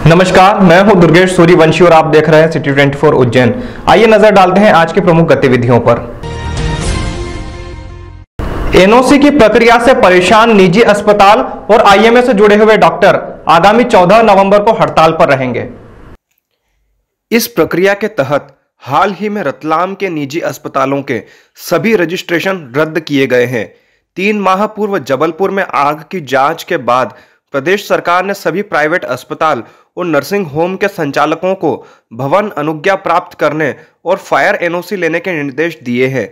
नमस्कार, मैं हूं दुर्गेश सूर्यवंशी और आप देख रहे हैं सिटी 24 उज्जैन। आइए नजर डालते हैं आज की प्रमुख गतिविधियों पर। एनओसी की प्रक्रिया से परेशान निजी अस्पताल और आईएमए से जुड़े हुए डॉक्टर आगामी 14 नवंबर को हड़ताल पर रहेंगे। इस प्रक्रिया के तहत हाल ही में रतलाम के निजी अस्पतालों के सभी रजिस्ट्रेशन रद्द किए गए हैं। 3 माह पूर्व जबलपुर में आग की जांच के बाद प्रदेश सरकार ने सभी प्राइवेट अस्पताल और नर्सिंग होम के संचालकों को भवन अनुज्ञा प्राप्त करने और फायर एनओसी लेने के निर्देश दिए हैं।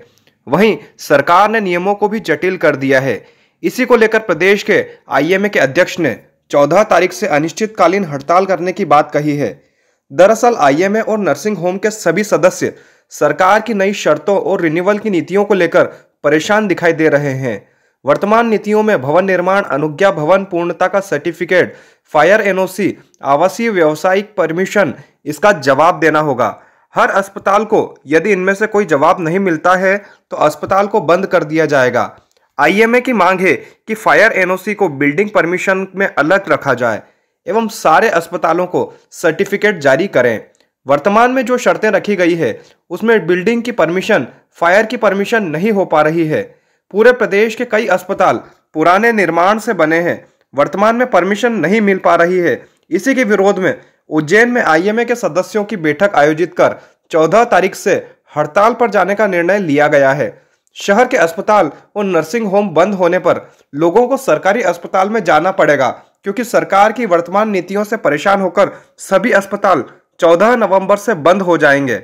वहीं सरकार ने नियमों को भी जटिल कर दिया है। इसी को लेकर प्रदेश के आईएमए के अध्यक्ष ने 14 तारीख से अनिश्चितकालीन हड़ताल करने की बात कही है। दरअसल आईएमए और नर्सिंग होम के सभी सदस्य सरकार की नई शर्तों और रिन्यूअल की नीतियों को लेकर परेशान दिखाई दे रहे हैं। वर्तमान नीतियों में भवन निर्माण अनुज्ञा, भवन पूर्णता का सर्टिफिकेट, फायर एनओसी, आवासीय व्यावसायिक परमिशन, इसका जवाब देना होगा। हर अस्पताल को यदि इनमें से कोई जवाब नहीं मिलता है तो अस्पताल को बंद कर दिया जाएगा। आईएमए की मांग है कि फायर एनओसी को बिल्डिंग परमिशन में अलग रखा जाए एवं सारे अस्पतालों को सर्टिफिकेट जारी करें। वर्तमान में जो शर्तें रखी गई है उसमें बिल्डिंग की परमिशन, फायर की परमिशन नहीं हो पा रही है। पूरे प्रदेश के कई अस्पताल पुराने निर्माण से बने हैं, वर्तमान में परमिशन नहीं मिल पा रही है। इसी के विरोध में उज्जैन में आईएमए के सदस्यों की बैठक आयोजित कर 14 तारीख से हड़ताल पर जाने का निर्णय लिया गया है। शहर के अस्पताल और नर्सिंग होम बंद होने पर लोगों को सरकारी अस्पताल में जाना पड़ेगा, क्योंकि सरकार की वर्तमान नीतियों से परेशान होकर सभी अस्पताल 14 नवंबर से बंद हो जाएंगे।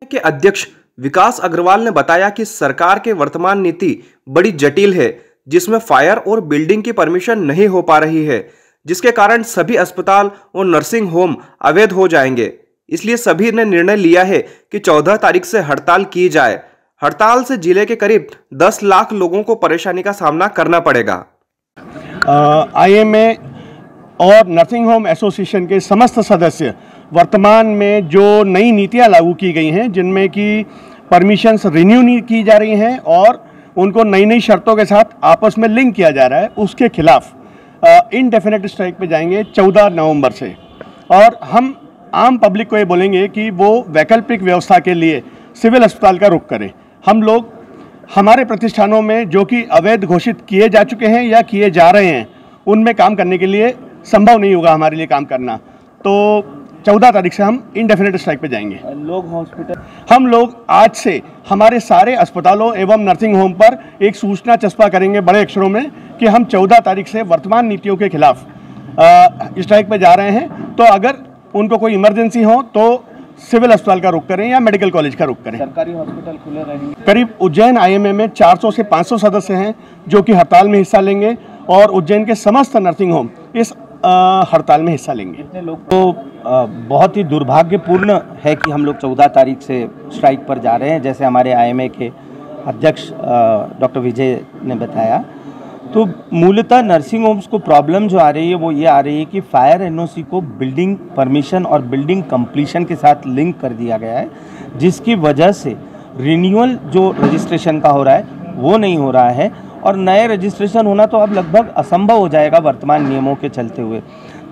के अध्यक्ष विकास अग्रवाल ने बताया कि सरकार के वर्तमान नीति बड़ी जटिल है, जिसमें फायर और बिल्डिंग की परमिशन नहीं हो पा रही है, जिसके कारण सभी अस्पताल और नर्सिंग होम अवैध हो जाएंगे। इसलिए सभी ने निर्णय लिया है कि 14 तारीख से हड़ताल की जाए। हड़ताल से जिले के करीब 10 लाख लोगों को परेशानी का सामना करना पड़ेगा। आईएमए और नर्सिंग होम एसोसिएशन के समस्त सदस्य वर्तमान में जो नई नीतियां लागू की गई हैं, जिनमें कि परमिशंस रिन्यू नहीं की जा रही हैं और उनको नई नई शर्तों के साथ आपस में लिंक किया जा रहा है, उसके खिलाफ इनडेफिनेट स्ट्राइक पे जाएंगे 14 नवंबर से। और हम आम पब्लिक को ये बोलेंगे कि वो वैकल्पिक व्यवस्था के लिए सिविल अस्पताल का रुख करें। हम लोग हमारे प्रतिष्ठानों में जो कि अवैध घोषित किए जा चुके हैं या किए जा रहे हैं, उनमें काम करने के लिए संभव नहीं होगा हमारे लिए काम करना। तो 14 तारीख से हम इनडेफिनेट स्ट्राइक पे जाएंगे। हम लोग आज से हमारे सारे अस्पतालों एवं नर्सिंग होम पर एक सूचना चस्पा करेंगे बड़े अक्षरों में कि हम 14 तारीख से वर्तमान नीतियों के खिलाफ स्ट्राइक पे जा रहे हैं। तो अगर उनको कोई इमरजेंसी हो तो सिविल अस्पताल का रुख करें या मेडिकल कॉलेज का रुख करें। सरकारी हॉस्पिटल खुले रहेंगे। करीब उज्जैन आईएमए में 400 से 500 सदस्य हैं जो कि हड़ताल में हिस्सा लेंगे और उज्जैन के समस्त नर्सिंग होम इस हड़ताल में हिस्सा लेंगे। इतने लोग तो बहुत ही दुर्भाग्यपूर्ण है कि हम लोग 14 तारीख से स्ट्राइक पर जा रहे हैं, जैसे हमारे आईएमए के अध्यक्ष डॉक्टर विजय ने बताया। तो मूलतः नर्सिंग होम्स को प्रॉब्लम जो आ रही है वो ये आ रही है कि फायर एनओसी को बिल्डिंग परमिशन और बिल्डिंग कंप्लीशन के साथ लिंक कर दिया गया है, जिसकी वजह से रिन्यूअल जो रजिस्ट्रेशन का हो रहा है वो नहीं हो रहा है और नए रजिस्ट्रेशन होना तो अब लगभग असंभव हो जाएगा वर्तमान नियमों के चलते हुए।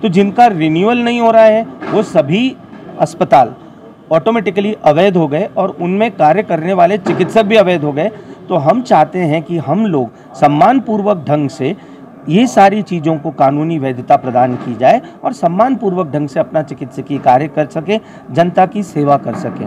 तो जिनका रिन्यूअल नहीं हो रहा है वो सभी अस्पताल ऑटोमेटिकली अवैध हो गए और उनमें कार्य करने वाले चिकित्सक भी अवैध हो गए। तो हम चाहते हैं कि हम लोग सम्मानपूर्वक ढंग से ये सारी चीज़ों को कानूनी वैधता प्रदान की जाए और सम्मानपूर्वक ढंग से अपना चिकित्सकीय कार्य कर सकें, जनता की सेवा कर सकें।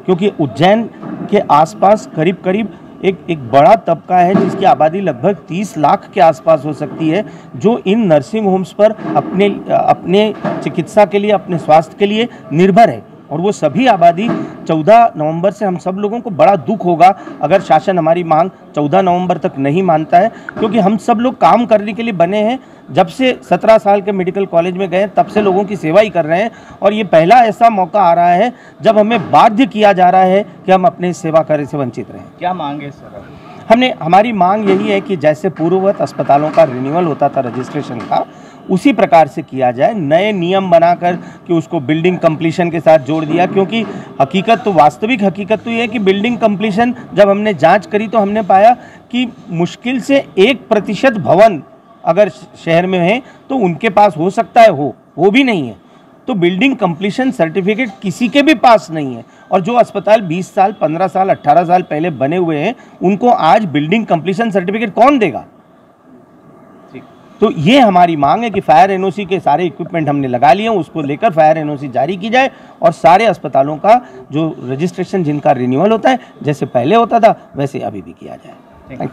क्योंकि उज्जैन के आसपास करीब करीब एक बड़ा तबका है जिसकी आबादी लगभग 30 लाख के आसपास हो सकती है, जो इन नर्सिंग होम्स पर अपने चिकित्सा के लिए, अपने स्वास्थ्य के लिए निर्भर है। और वो सभी आबादी 14 नवंबर से हम सब लोगों को बड़ा दुख होगा अगर शासन हमारी मांग 14 नवंबर तक नहीं मानता है, क्योंकि हम सब लोग काम करने के लिए बने हैं। जब से 17 साल के मेडिकल कॉलेज में गए तब से लोगों की सेवा ही कर रहे हैं और ये पहला ऐसा मौका आ रहा है जब हमें बाध्य किया जा रहा है कि हम अपने सेवा कार्य से वंचित रहें। क्या मांग है सर? हमारी मांग यही है कि जैसे पूर्ववत अस्पतालों का रिन्यूअल होता था रजिस्ट्रेशन का, उसी प्रकार से किया जाए। नए नियम बनाकर कि उसको बिल्डिंग कंप्लीशन के साथ जोड़ दिया, क्योंकि वास्तविक हकीकत तो ये है कि बिल्डिंग कंप्लीशन जब हमने जांच करी तो हमने पाया कि मुश्किल से 1% भवन अगर शहर में है तो उनके पास हो सकता है, वो भी नहीं है। तो बिल्डिंग कंप्लीशन सर्टिफिकेट किसी के भी पास नहीं है। और जो अस्पताल 20 साल 15 साल 18 साल पहले बने हुए हैं उनको आज बिल्डिंग कंप्लीशन सर्टिफिकेट कौन देगा? तो ये हमारी मांग है कि फायर एनओसी के सारे इक्विपमेंट हमने लगा लिए हैं, उसको लेकर फायर एनओसी जारी की जाए और सारे अस्पतालों का जो रजिस्ट्रेशन जिनका रिन्यूअल होता है जैसे पहले होता था वैसे अभी भी किया जाए।